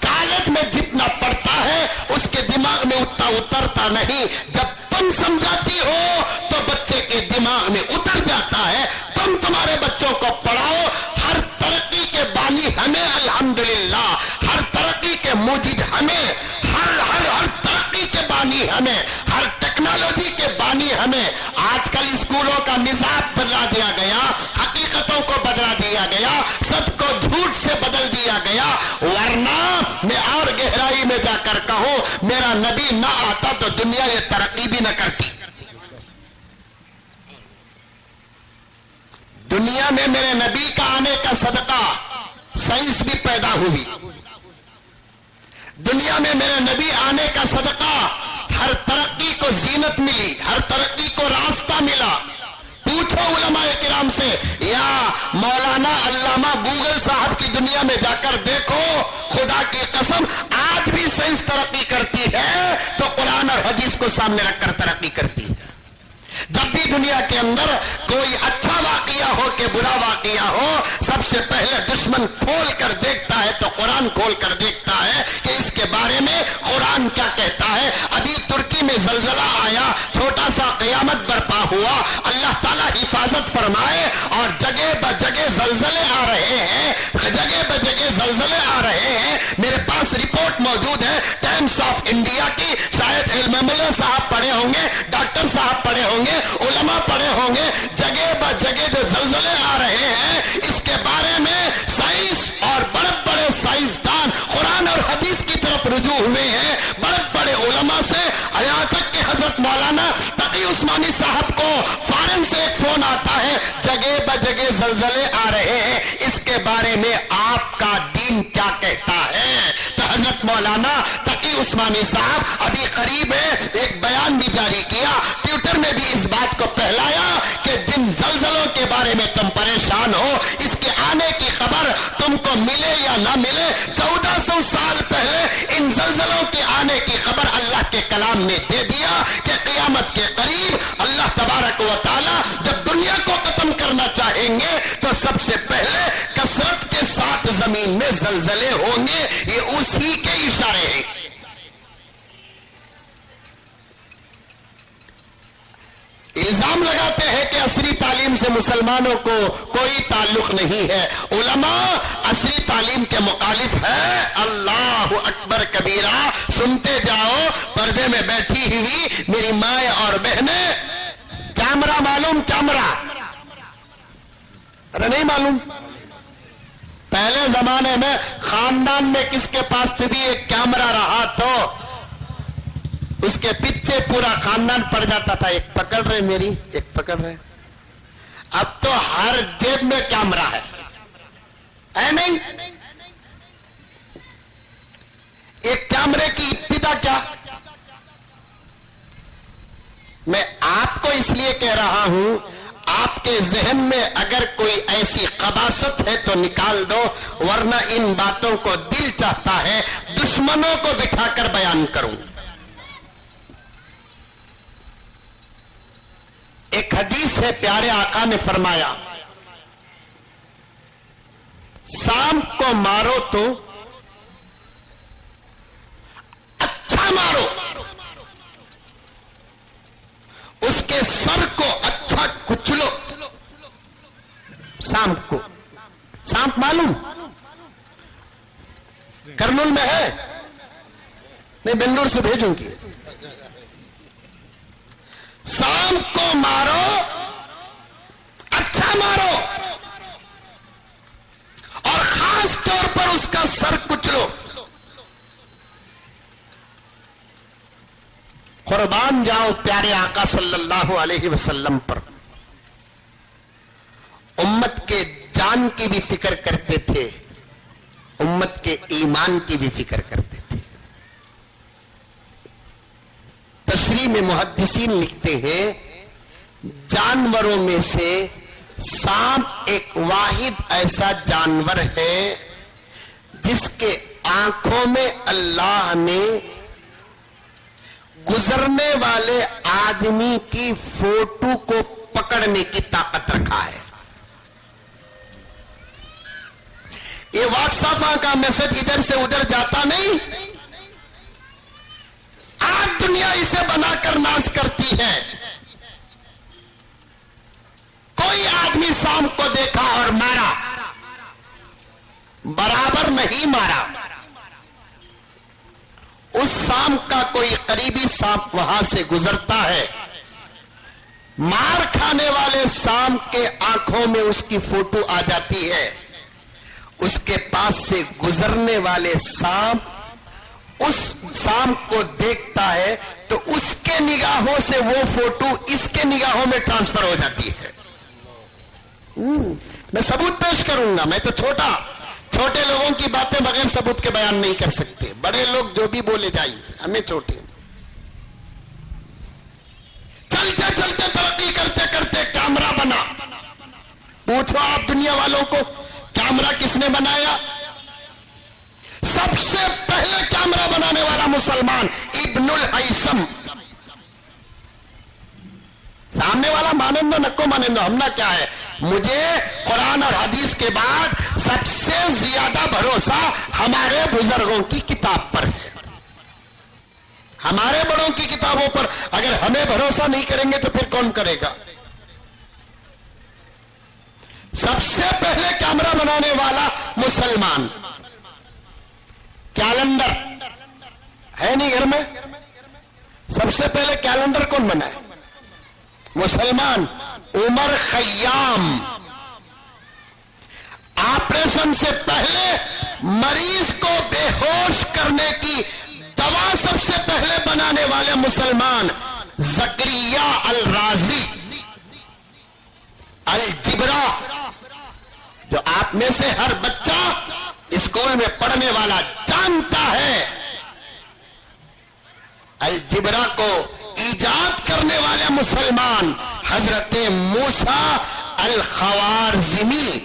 کالج میں جتنا پڑھتا ہے اس کے دماغ میں اتنا اترتا نہیں، جب تم سمجھاتی ہو تو بچے کے دماغ میں اتر جاتا ہے۔ تم تمہارے بچوں کو پڑھاؤ، ہر ترقی کے بانی ہمیں الحمدللہ، ہر ترقی کے موجد ہمیں، ہر ترقی کے بانی ہمیں، ہر ٹیکنالوجی کے بانی ہمیں۔ آج کل اسکولوں کا نظام بدلا دیا گیا، حقیقتوں کو بدلا دیا گیا، سچ کو جھوٹ سے بدل دیا گیا، ورنہ میں اور گہرائی میں جا کر کہوں، میرا نبی نہ آتا تو دنیا یہ ترقی بھی نہ کرتی۔ دنیا میں میرے نبی کا آنے کا صدقہ سائنس بھی پیدا ہوئی، دنیا میں میرے نبی آنے کا صدقہ ہر ترقی کو زینت ملی، ہر ترقی کو راستہ ملا۔ پوچھو علماء کرام سے، یا مولانا علامہ گوگل صاحب کی دنیا میں جا کر دیکھو، خدا کی قسم آج بھی سائنس ترقی کرتی ہے تو قرآن اور حدیث کو سامنے رکھ کر ترقی کرتی ہے۔ جب بھی دنیا کے اندر کوئی اچھا واقعہ ہو کہ برا واقعہ ہو، سب سے پہلے دشمن کھول کر دیکھتا ہے تو قرآن کھول کر دیکھتا ہے کہ اس کے بارے میں قرآن کیا کہتا ہے۔ ابھی ترکی میں زلزلہ آیا، چھوٹا سا قیامت برپا ہوا، اللہ تعالیٰ حفاظت فرمائے، اور جگہ بجگہ زلزلے آ رہے ہیں، جگہ بجگہ زلزلے آ رہے ہیں۔ میرے پاس رپورٹ موجود ہے ٹائمز آف انڈیا کی، شاید علم ملہ صاحب پڑھے ہوں گے، ڈاکٹر صاحب پڑھے ہوں گے، علماء پڑھے ہوں گے، جگہ بجگہ جو زلزلے آ رہے ہیں اس کے بارے میں سائنس اور بڑے بڑے سائنسدان قرآن اور حدیث کی طرف رجوع ہوئے ہیں، بڑے بڑے علماء سے، یہاں تک کہ حضرت مولانا تقی عثمانی صاحب کو فارن سے ایک فون آتا ہے، جگہ بجگہ زلزلے آ رہے ہیں، اس کے بارے بارے میں آپ کا دین کیا کہتا ہے. تو حضرت مولانا تقی عثمانی صاحب ابھی قریب ایک بیان بھی جاری کیا, ٹویٹر میں بھی اس بات کو پھیلایا کہ جن زلزلوں کے بارے میں تم پریشان ہو, اس کے آنے کی خبر تم کو ملے یا نہ ملے, 1400 سال پہلے ان زلزلوں کے آنے کی خبر اللہ کے کلام نے دے دیا کہ قیامت کے قریب اللہ تبارک و تعالی جب دنیا کو ختم کرنا چاہیں گے تو سب سے پہلے کثرت کے ساتھ زمین میں زلزلے ہوں گے. یہ اسی کے اشارے ہیں. الزام لگاتے ہیں کہ عصری تعلیم سے مسلمانوں کو کوئی تعلق نہیں ہے. علماء عصری تعلیم کے مخالف ہے. اللہ اکبر کبیرہ. سنتے جاؤ. پردے میں بیٹھی ہوئی میری مائیں اور بہنیں, کیمرہ معلوم, کیمرہ ارے نہیں معلوم. پہلے زمانے میں خاندان میں کس کے پاس بھی ایک کیمرہ رہا تو اس کے پیچھے پورا خاندان پڑ جاتا تھا. ایک پکڑ رہے میری, ایک پکڑ رہے. اب تو ہر جیب میں کیمرہ ہے نہیں. ایک کیمرے کی ابتدا کیا. میں آپ کو اس لیے کہہ رہا ہوں, آپ کے ذہن میں اگر کوئی ایسی قباست ہے تو نکال دو, ورنہ ان باتوں کو دل چاہتا ہے دشمنوں کو بٹھا کر بیان کروں. ایک حدیث ہے, پیارے آقا نے فرمایا سانپ کو مارو تو اچھا مارو, اس کے سر کو اچھا کچلو. سانپ کو, سانپ معلوم کرنول میں ہے نہیں, بنگلور سے بھیجوں گی. سانپ کو مارو, اچھا مارو, اور خاص طور پر اس کا سر کچلو. قربان جاؤ پیارے آقا صلی اللہ علیہ وسلم پر. امت کے جان کی بھی فکر کرتے تھے, امت کے ایمان کی بھی فکر کرتے تھے. تشریح میں محدثین لکھتے ہیں جانوروں میں سے سانپ ایک واحد ایسا جانور ہے جس کے آنکھوں میں اللہ نے گزرنے والے آدمی کی فوٹو کو پکڑنے کی طاقت رکھا ہے. یہ واٹس ایپ کا میسج ادھر سے ادھر جاتا نہیں. آج دنیا اسے بنا کر ناز کرتی ہے. کوئی آدمی سانپ کو دیکھا اور مارا, برابر نہیں مارا. اس سانپ کا کوئی قریبی سانپ وہاں سے گزرتا ہے, مار کھانے والے سانپ کے آنکھوں میں اس کی فوٹو آ جاتی ہے. اس کے پاس سے گزرنے والے سانپ اس سانپ کو دیکھتا ہے تو اس کے نگاہوں سے وہ فوٹو اس کے نگاہوں میں ٹرانسفر ہو جاتی ہے. میں ثبوت پیش کروں گا. میں تو چھوٹے لوگوں کی باتیں بغیر ثبوت کے بیان نہیں کر سکتے. بڑے لوگ جو بھی بولے جائیں, ہمیں چھوٹے. چلتے چلتے ترقی کرتے کرتے کیمرہ بنا. پوچھو آپ دنیا والوں کو کیمرہ کس نے بنایا؟ سب سے پہلے کیمرہ بنانے والا مسلمان ابن الہیثم. سامنے والا مانندو نکو مانندو, ہم نہ کیا ہے. مجھے قرآن اور حدیث کے بعد سب سے زیادہ بھروسہ ہمارے بزرگوں کی کتاب پر ہے, ہمارے بڑوں کی کتابوں پر. اگر ہمیں بھروسہ نہیں کریں گے تو پھر کون کرے گا؟ سب سے پہلے کیمرہ بنانے والا مسلمان. کیلنڈر ہے نہیں گھر میں؟ سب سے پہلے کیلنڈر کون بنائے؟ مسلمان عمر خیام. آپریشن سے پہلے مریض کو بے ہوش کرنے کی دوا سب سے پہلے بنانے والے مسلمان زکریا الرازی الجبرا. جو آپ میں سے ہر بچہ اسکول میں پڑھنے والا جانتا ہے، الجبرا کو ایجاد کرنے والے مسلمان حضرت موسیٰ الخوارزمی،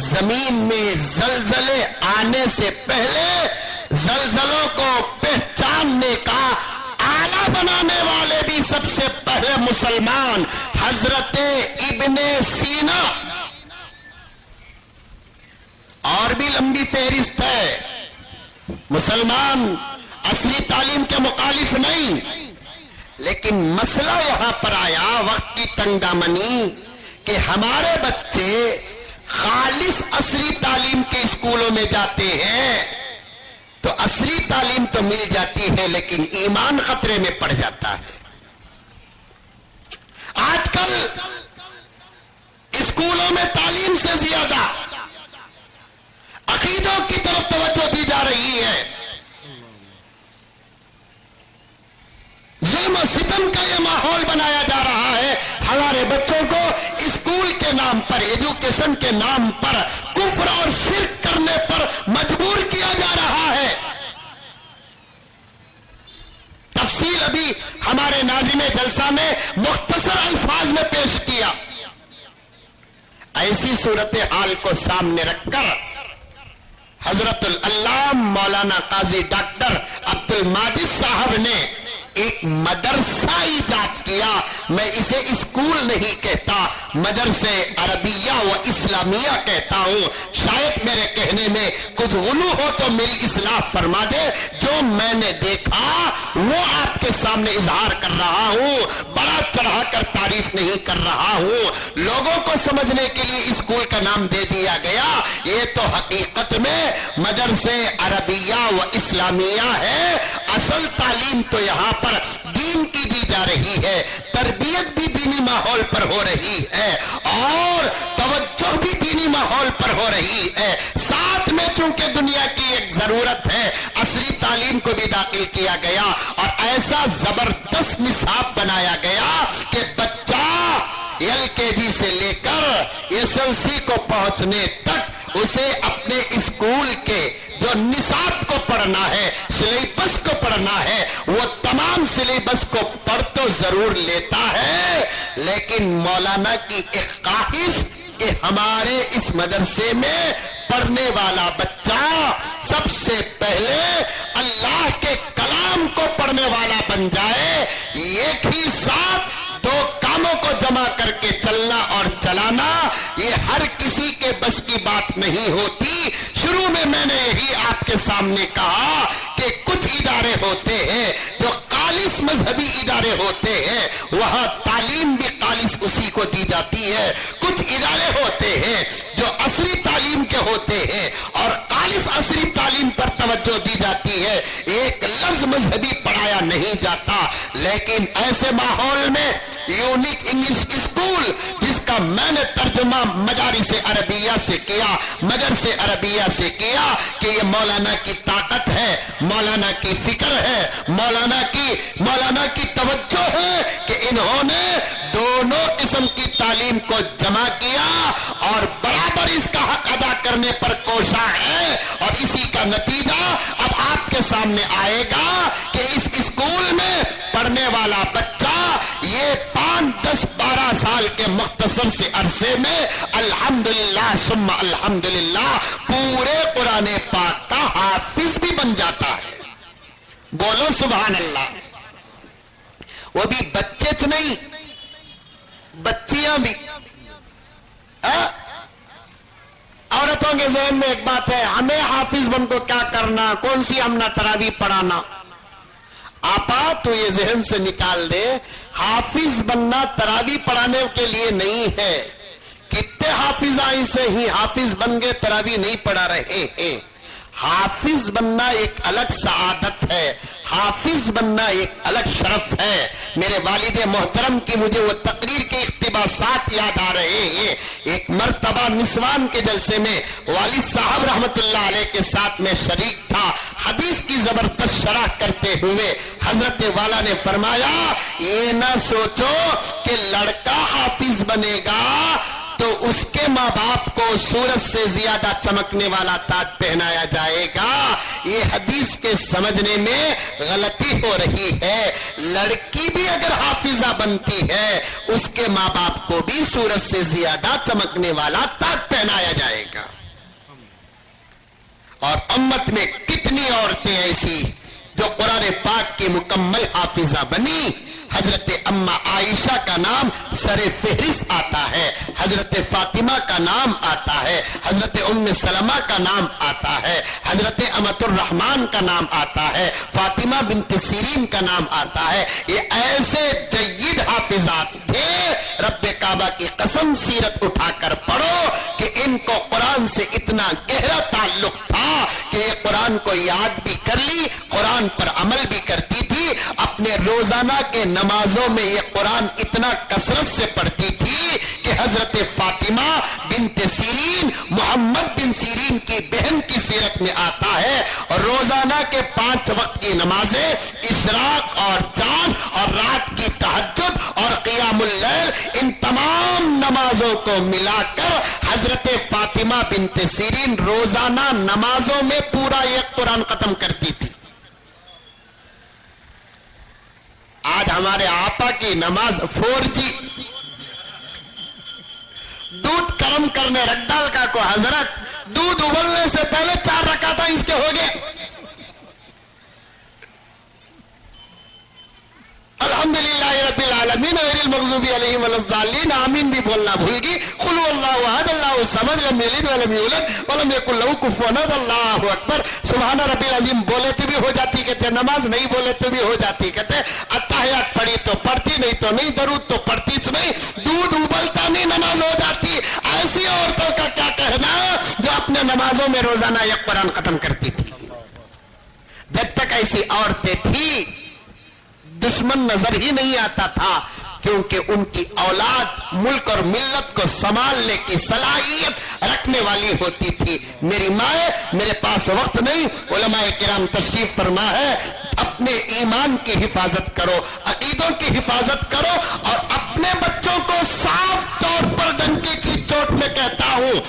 زمین میں زلزلے آنے سے پہلے زلزلوں کو پہچاننے کا آلہ بنانے والے بھی سب سے پہلے مسلمان حضرت ابن سینا، اور بھی لمبی فہرست ہے۔ مسلمان اصلی تعلیم کے مخالف نہیں، لیکن مسئلہ یہاں پر آیا وقت کی تنگ دامنی کہ ہمارے بچے خالص عصری تعلیم کے اسکولوں میں جاتے ہیں تو عصری تعلیم تو مل جاتی ہے لیکن ایمان خطرے میں پڑ جاتا ہے۔ آج کل اسکولوں میں تعلیم سے زیادہ عقیدوں کی طرف توجہ دی جا رہی ہے۔ ظلم و ستم کا یہ ماحول بنایا جا رہا ہے، ہمارے بچوں کو اسکول کے نام پر، ایجوکیشن کے نام پر کفر اور شرک کرنے پر مجبور کیا جا رہا ہے۔ تفصیل ابھی ہمارے ناظم جلسہ نے مختصر الفاظ میں پیش کیا۔ ایسی صورتحال کو سامنے رکھ کر حضرت العلامہ مولانا قاضی ڈاکٹر عبد الماجد صاحب نے ایک مدرسہ ایجاد کیا۔ میں اسے اسکول نہیں کہتا، مدرسے عربیہ و اسلامیہ کہتا ہوں۔ شاید میرے کہنے میں کچھ غلو ہو تو میری اصلاح فرما دے۔ جو میں نے دیکھا وہ آپ کے سامنے اظہار کر رہا ہوں، بڑا چڑھا کر تعریف نہیں کر رہا ہوں۔ لوگوں کو سمجھنے کے لیے اسکول کا نام دے دیا گیا، یہ تو حقیقت میں مدرسے عربیہ و اسلامیہ ہے۔ اصل تعلیم تو یہاں پر دین کی دی جا رہی ہے، تربیت بھی دینی ماحول پر ہو رہی ہے اور توجہ بھی دینی ماحول پر ہو رہی ہے۔ ساتھ میں چونکہ دنیا کی ایک ضرورت ہے، عصری تعلیم کو بھی داخل کیا گیا اور ایسا زبردست نصاب بنایا گیا کہ بچہ LKG سے لے کر SLC کو پہنچنے تک اسے اپنے اسکول کے جو نصاب کو پڑھنا ہے، سلیبس کو پڑھنا ہے، وہ تمام سلیبس کو پڑھ تو ضرور لیتا ہے، لیکن مولانا کی ایک خواہش کہ ہمارے اس مدرسے میں پڑھنے والا بچہ سب سے پہلے اللہ کے کلام کو پڑھنے والا بن جائے۔ ایک ہی ساتھ دو کاموں کو جمع کر کے چلنا اور چلانا یہ ہر کسی کے بس کی بات نہیں ہوتی۔ شروع میں نے یہی آپ کے سامنے کہا کہ کچھ ادارے ہوتے ہیں جو خالص مذہبی ادارے ہوتے ہیں، وہاں تعلیم بھی خالص اسی کو دی جاتی ہے۔ کچھ ادارے ہوتے ہیں جو عصری تعلیم کے ہوتے ہیں اور خالص عصری تعلیم پر توجہ دی جاتی ہے، ایک لفظ مذہبی پڑھایا نہیں جاتا۔ لیکن ایسے ماحول میں یونیک انگلش اسکول جس کا میں نے ترجمہ مدارس عربیہ سے کیا، مدرسے عربیہ سے کیا کہ یہ مولانا کی طاقت ہے، مولانا کی فکر ہے، مولانا کی توجہ ہے کہ انہوں نے دونوں قسم کی تعلیم کو جمع کیا اور برابر اس کا حق ادا کرنے پر کوشاں ہے، اور اسی کا نتیجہ اب آپ کے سامنے آئے گا کہ اس اسکول میں پڑھنے والا بچہ یہ 5، 10، 12 سال کے مختصر سے عرصے میں الحمدللہ ثم الحمدللہ پورے قرآن پاک کا حافظ بھی بن جاتا ہے۔ بولو سبحان اللہ۔ وہ بھی بچے نہیں، بچیاں بھی۔ عورتوں کے ذہن میں ایک بات ہے، ہمیں حافظ بن کو کیا کرنا، کون سی ہمنا تراویح پڑھانا۔ آپا تو یہ ذہن سے نکال دے، حافظ بننا تراویح پڑھانے کے لیے نہیں ہے۔ کتنے حافظ آئیں سے ہی حافظ بن گئے، تراویح نہیں پڑھا رہے ہیں۔ حافظ بننا ایک الگ سعادت ہے، حافظ بننا ایک الگ شرف ہے۔ میرے والد محترم کی مجھے وہ تقریر کے اقتباسات یاد آ رہے ہیں۔ ایک مرتبہ نسوان کے جلسے میں والد صاحب رحمت اللہ علیہ کے ساتھ میں شریک تھا، حدیث کی زبردست شرح کرتے ہوئے حضرت والا نے فرمایا یہ نہ سوچو کہ لڑکا حافظ بنے گا تو اس کے ماں باپ کو سورج سے زیادہ چمکنے والا تاج پہنایا جائے گا. یہ حدیث کے سمجھنے میں غلطی ہو رہی ہے. لڑکی بھی اگر حافظہ بنتی ہے اس کے ماں باپ کو بھی سورج سے زیادہ چمکنے والا تاج پہنایا جائے گا. اور امت میں کتنی عورتیں ایسی جو قرآن پاک کی مکمل حافظہ بنی. حضرت اما عائشہ کا نام سر فہرست آتا ہے, حضرت فاطمہ کا نام آتا ہے, حضرت ام سلمہ کا نام آتا ہے, حضرت امت الرحمن کا نام آتا ہے, فاطمہ بنت سیرین کا نام آتا ہے. یہ ایسے جید حافظات تھے, رب کعبہ کی قسم سیرت اٹھا کر پڑھو کہ ان کو قرآن سے اتنا گہرا تعلق تھا کہ یہ قرآن کو یاد بھی کر لی, قرآن پر عمل بھی کرتی تھی. اپنے روزانہ کے نمازوں میں یہ قرآن اتنا کثرت سے پڑھتی تھی کہ حضرت فاطمہ بنت سیرین محمد بن سیرین کی بہن کی سیرت میں آتا ہے. اور روزانہ کے 5 وقت کی نمازیں, اشراق اور چاند اور رات کی تہجد اور قیام اللیل, ان تمام نمازوں کو ملا کر حضرت فاطمہ بنت سیرین روزانہ نمازوں میں پورا ایک قرآن ختم کرتی تھی. آج ہمارے آپا کی نماز 4G, دودھ گرم کرنے رکھ ڈال کا کو حضرت دودھ ابلنے سے پہلے 4 رکعتیں اس کے ہو گئے. الحمدللہ رب العالمین غیر المغضوب علیہم ولا الضالین, آمین بھی بولنا بھول گئی. قل هو اللہ احد اللہ الصمد لم یلد ولم یولد ولم یکن لہ کفوا احد. اللہ اکبر, سبحان ربی العظیم بولے تو بھی ہو جاتی کہتے, نماز نہیں بولے تو بھی ہو جاتی کہتے, اتحیات پڑھی تو پڑھتی نہیں تو نہیں, درود تو پڑھتی نہیں, دودھ ابلتا نہیں نماز ہو جاتی. ایسی عورتوں کا کیا کہنا جو اپنے نمازوں میں روزانہ ایک قرآن ختم کرتی تھی. جب تک ایسی عورتیں تھی دشمن نظر ہی نہیں آتا تھا, کیونکہ ان کی اولاد ملک اور ملت کو سنبھالنے کی صلاحیت رکھنے والی ہوتی تھی. میری ماں, میرے پاس وقت نہیں, علماء کرام تشریف فرما ہے, اپنے ایمان کی حفاظت کرو, عقیدوں کی حفاظت کرو, اور اپنے بچوں کو صاف طور پر ڈنکے کی چوٹ میں کہتا ہوں,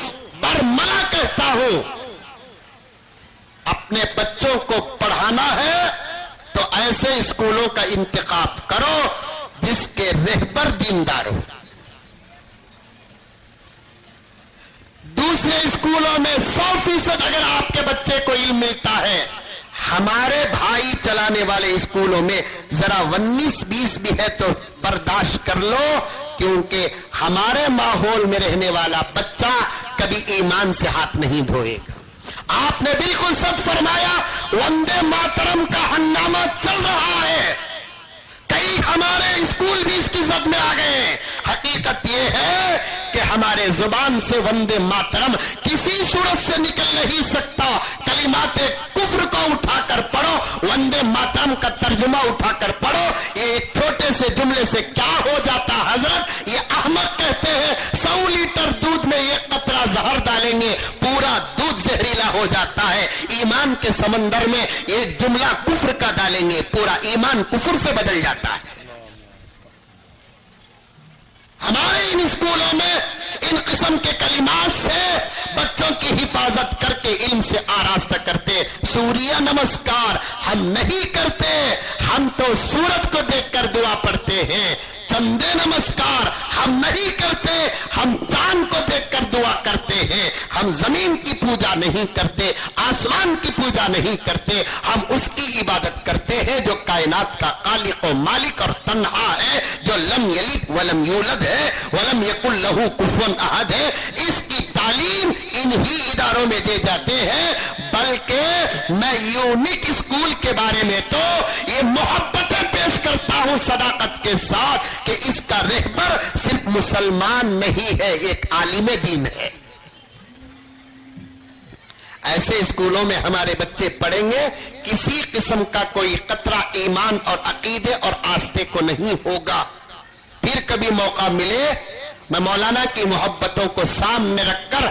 برملا کہتا ہوں, اپنے بچوں کو پڑھانا ہے تو ایسے اسکولوں کا انتخاب کرو جس کے رہبر دیندار ہو. دوسرے اسکولوں میں 100% اگر آپ کے بچے کو علم ملتا ہے, ہمارے بھائی چلانے والے اسکولوں میں ذرا 19-20 بھی ہے تو برداشت کر لو, کیونکہ ہمارے ماحول میں رہنے والا بچہ کبھی ایمان سے ہاتھ نہیں دھوئے گا. آپ نے بالکل سچ فرمایا, وندے ماترم کا ہنگامہ چل رہا ہے, کئی ہمارے اسکول بھی اس کی زد میں آ گئے ہیں. حقیقت یہ ہے کہ ہمارے زبان سے وندے ماترم کسی صورت سے نکل نہیں سکتا. کلمات کفر کو اٹھا کر پڑھو, وندے ماترم کا ترجمہ اٹھا کر پڑھو, یہ ایک چھوٹے سے جملے سے کیا ہو جاتا حضرت. یہ احمق کہتے ہیں 100 لیٹر دودھ میں 1 قطرہ زہر ڈالیں گے پورا دودھ زہریلا ہو جاتا ہے. ایمان کے سمندر میں ایک جملہ کفر کا ڈالیں گے پورا ایمان کفر سے بدل جاتا ہے. ہمارے ان اسکولوں میں ان قسم کے کلمات سے بچوں کی حفاظت کر کے علم سے آراستہ کرتے. سوریہ نمسکار ہم نہیں کرتے, ہم تو سورج کو دیکھ کر دعا پڑھتے ہیں. چندے نمسکار ہم نہیں کرتے, ہم چاند کو دیکھ کر دعا کرتے ہیں. ہم زمین کی پوجا نہیں کرتے, آسمان کی پوجا نہیں کرتے, ہم اس کی عبادت کرتے ہیں جو کائنات کا خالق و مالک اور تنہا ہے, جو لم یلد ولم یولد ہے ولم یکن لہ کفوا احد ہے. اس کی تعلیم انہی اداروں میں دے جاتے ہیں. بلکہ میں یونیک اسکول کے بارے میں تو یہ محبتیں پیش کرتا ہوں صداقت کے ساتھ کہ اس کا رہبر صرف مسلمان نہیں ہے, ایک عالم دین ہے. ایسے اسکولوں میں ہمارے بچے پڑھیں گے, کسی قسم کا کوئی قطرہ ایمان اور عقیدے اور آستے کو نہیں ہوگا. پھر کبھی موقع ملے میں مولانا کی محبتوں کو سامنے رکھ کر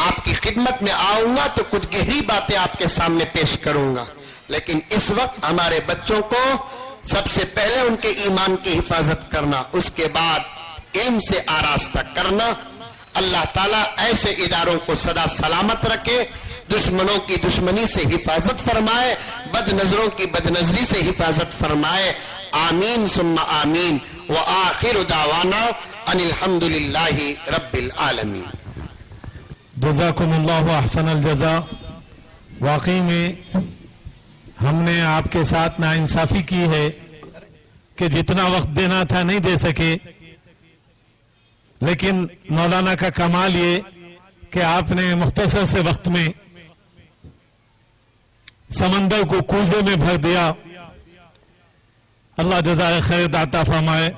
آپ کی خدمت میں آؤں گا تو کچھ گہری باتیں آپ کے سامنے پیش کروں گا. لیکن اس وقت ہمارے بچوں کو سب سے پہلے ان کے ایمان کی حفاظت کرنا، اس کے بعد علم سے آراستہ کرنا. اللہ تعالیٰ ایسے اداروں کو سدا سلامت رکھے، دشمنوں کی دشمنی سے حفاظت فرمائے، بد نظروں کی بد نظری سے حفاظت فرمائے. آمین ثم آمین. وآخر دعوانا ان الحمدللہ رب العالمین. جزاکم اللہ احسن الجزا. واقعی میں ہم نے آپ کے ساتھ ناانصافی کی ہے کہ جتنا وقت دینا تھا نہیں دے سکے، لیکن مولانا کا کمال یہ کہ آپ نے مختصر سے وقت میں سمندر کو کوزے میں بھر دیا. اللہ جزائے خیر عطا فرمائے.